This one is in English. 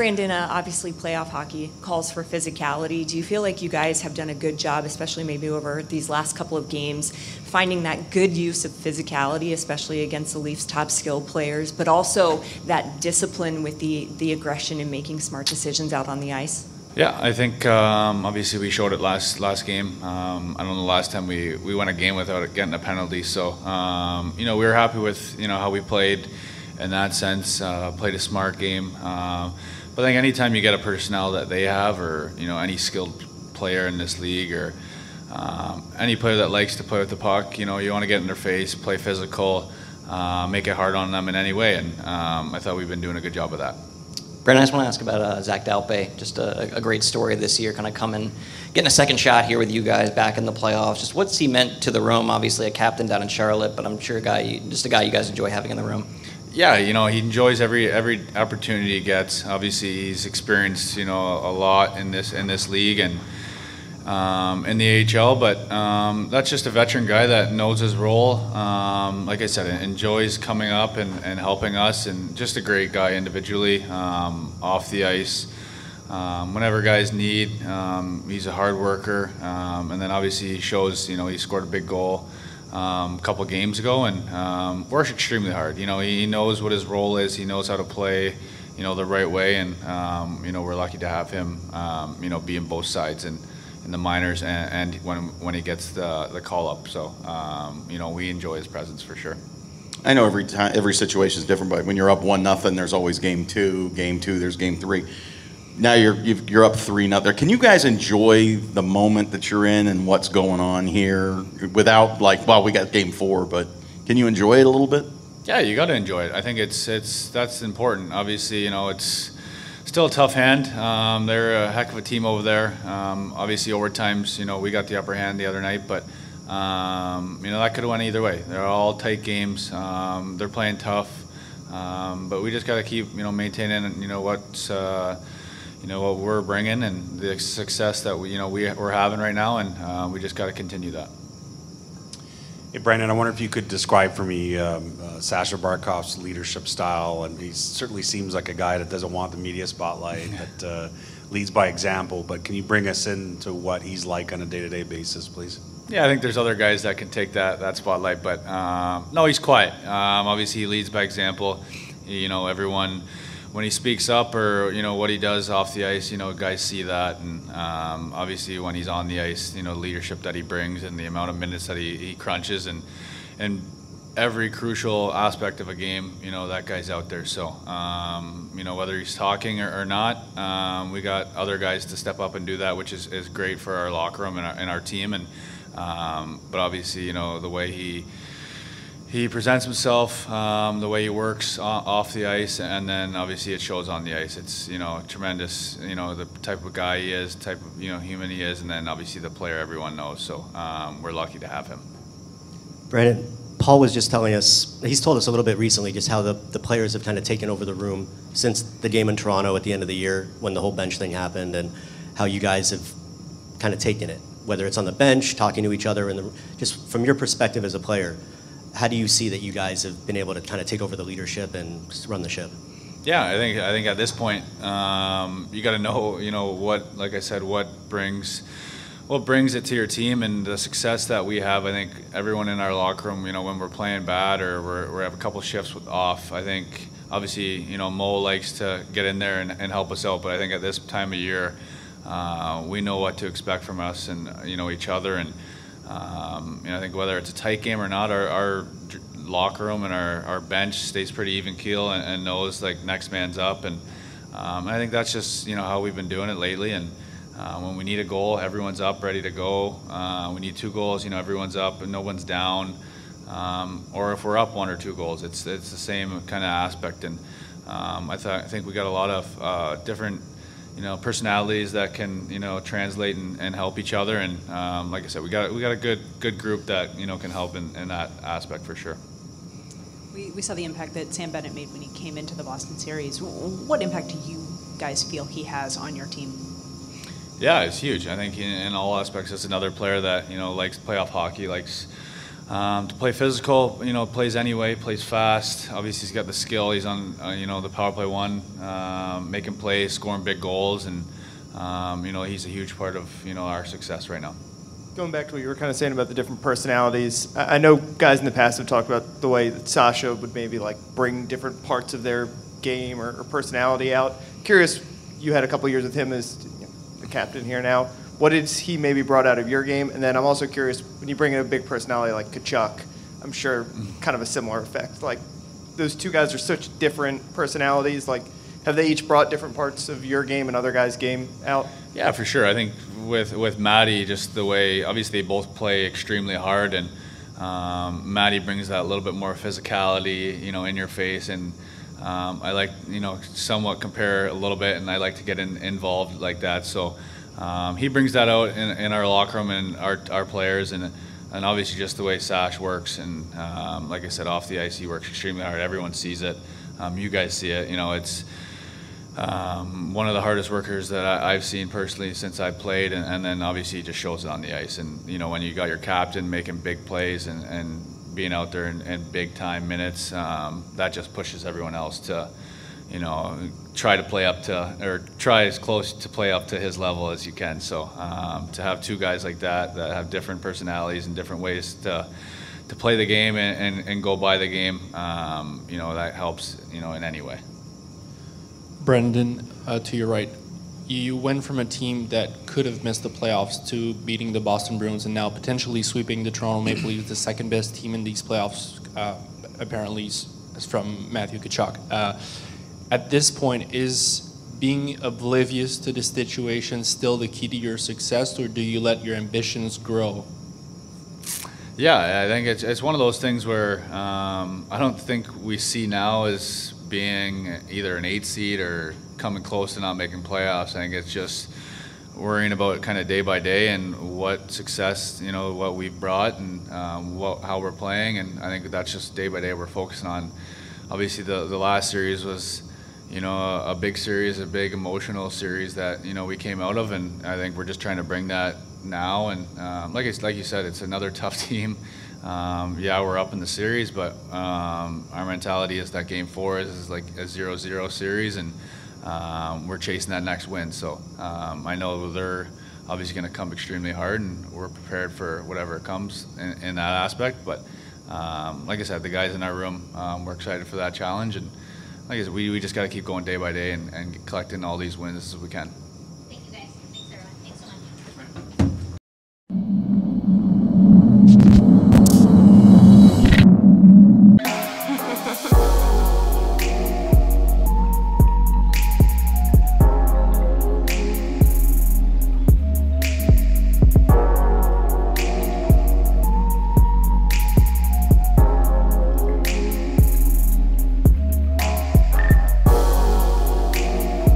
Brandon, obviously playoff hockey calls for physicality. Do you feel like you guys have done a good job, especially maybe over these last couple of games, finding that good use of physicality, especially against the Leafs' top skilled players, but also that discipline with the aggression and making smart decisions out on the ice? Yeah, I think obviously we showed it last game. I don't know the last time we won a game without getting a penalty. So we were happy with how we played in that sense. Played a smart game. But I think anytime you get a personnel that they have, or any skilled player in this league, or any player that likes to play with the puck, you want to get in their face, play physical, make it hard on them in any way. And I thought we've been doing a good job of that. Brandon, I just want to ask about Zach Dalpe. Just a great story this year, kind of coming, getting a second shot here with you guys back in the playoffs. Just what's he meant to the room? Obviously a captain down in Charlotte, but I'm sure a guy you guys enjoy having in the room. Yeah, he enjoys every opportunity he gets. Obviously, he's experienced a lot in this league and in the AHL, but that's just a veteran guy that knows his role. Like I said, enjoys coming up and helping us, and just a great guy individually, off the ice. Whenever guys need, he's a hard worker, and then obviously he shows. He scored a big goal a couple games ago, and works extremely hard. He knows what his role is. He knows how to play, the right way, and we're lucky to have him, be in both sides and in the minors and when he gets the call up. So we enjoy his presence for sure. I know every situation is different, but when you're up 1-0, there's always game two. There's game three. Now you're up 3-0. Can you guys enjoy the moment that you're in and what's going on here without we got game 4, but can you enjoy it a little bit? Yeah, you got to enjoy it. I think that's important. Obviously, it's still a tough hand. They're a heck of a team over there. Obviously, overtimes, we got the upper hand the other night, but that could have went either way. They're all tight games. They're playing tough, but we just got to keep maintaining what we're bringing and the success that we're having right now, and we just got to continue that. Hey, Brandon, I wonder if you could describe for me Sasha Barkov's leadership style. And he certainly seems like a guy that doesn't want the media spotlight, that leads by example. But can you bring us into what he's like on a day-to-day basis, please? Yeah, I think there's other guys that can take that spotlight, but no, he's quiet. Obviously, he leads by example. Everyone, when he speaks up or what he does off the ice, guys see that, and obviously when he's on the ice, the leadership that he brings and the amount of minutes that he crunches, and every crucial aspect of a game, that guy's out there. So whether he's talking or not, we got other guys to step up and do that, which is great for our locker room and our team. And but obviously, the way he presents himself, the way he works off the ice, and then obviously it shows on the ice. It's tremendous. The type of guy he is, type of human he is, and then obviously the player everyone knows. So we're lucky to have him. Brandon, Paul was just telling us, he's told us a little bit recently just how the players have kind of taken over the room since the game in Toronto at the end of the year when the whole bench thing happened, and how you guys have kind of taken it, whether it's on the bench, talking to each other, and just from your perspective as a player. How do you see that you guys have been able to kind of take over the leadership and run the ship? Yeah, I think at this point, you got to know, what, like I said, what brings it to your team and the success that we have. I think everyone in our locker room, when we're playing bad or we have a couple shifts off, I think obviously, Mo likes to get in there and help us out. But I think at this time of year, we know what to expect from us and each other. And I think whether it's a tight game or not, our locker room and our bench stays pretty even keel and knows next man's up, and I think that's just how we've been doing it lately. And when we need a goal, everyone's up, ready to go. We need 2 goals, everyone's up and no one's down. Or if we're up 1 or 2 goals, it's the same kind of aspect. And I think we got a lot of different personalities that can translate and help each other, and like I said, we got a good group that can help in that aspect for sure. We saw the impact that Sam Bennett made when he came into the Boston series. What impact do you guys feel he has on your team? Yeah, it's huge. I think in all aspects, it's another player that likes playoff hockey, likes to play physical, plays anyway, plays fast. Obviously, he's got the skill. He's on, the power play one, making plays, scoring big goals, and he's a huge part of our success right now. Going back to what you were kind of saying about the different personalities, I know guys in the past have talked about the way that Sasha would maybe like bring different parts of their game or personality out. Curious, you had a couple years with him as the captain here now. What has he maybe brought out of your game? And then I'm also curious, when you bring in a big personality like Tkachuk, I'm sure kind of a similar effect. Like, those two guys are such different personalities. Like, have they each brought different parts of your game and other guys' game out? Yeah, for sure. I think with Matty, just the way, obviously they both play extremely hard, and Matty brings that little bit more physicality, in your face, and I like, somewhat compare a little bit, and I like to get involved like that. So he brings that out in our locker room and our players, and obviously just the way Sash works, and like I said, off the ice he works extremely hard. Everyone sees it. You guys see it. It's one of the hardest workers that I've seen personally since I played, and then obviously he just shows it on the ice. And when you got your captain making big plays and being out there in big time minutes, that just pushes everyone else to try to play up to, or try as close to play up to his level as you can. So to have two guys like that have different personalities and different ways to play the game and go by the game, that helps in any way. Brendan, to your right, you went from a team that could have missed the playoffs to beating the Boston Bruins and now potentially sweeping the Toronto Maple Leafs, the second best team in these playoffs, apparently, from Matthew Tkachuk. At this point, is being oblivious to the situation still the key to your success, or do you let your ambitions grow? Yeah, I think it's one of those things where I don't think we see now as being either an 8 seed or coming close to not making playoffs. I think it's just worrying about kind of day by day and what success, what we've brought and how we're playing. And I think that's just day by day we're focusing on. Obviously, the last series was, a big series, a big emotional series that, we came out of. And I think we're just trying to bring that now. And like you said, it's another tough team. Yeah, we're up in the series, but our mentality is that Game 4 is like a 0-0 series, and we're chasing that next win. So I know they're obviously going to come extremely hard, and we're prepared for whatever comes in that aspect. But like I said, the guys in our room, we're excited for that challenge, and like I said, we just got to keep going day by day and collecting all these wins as we can.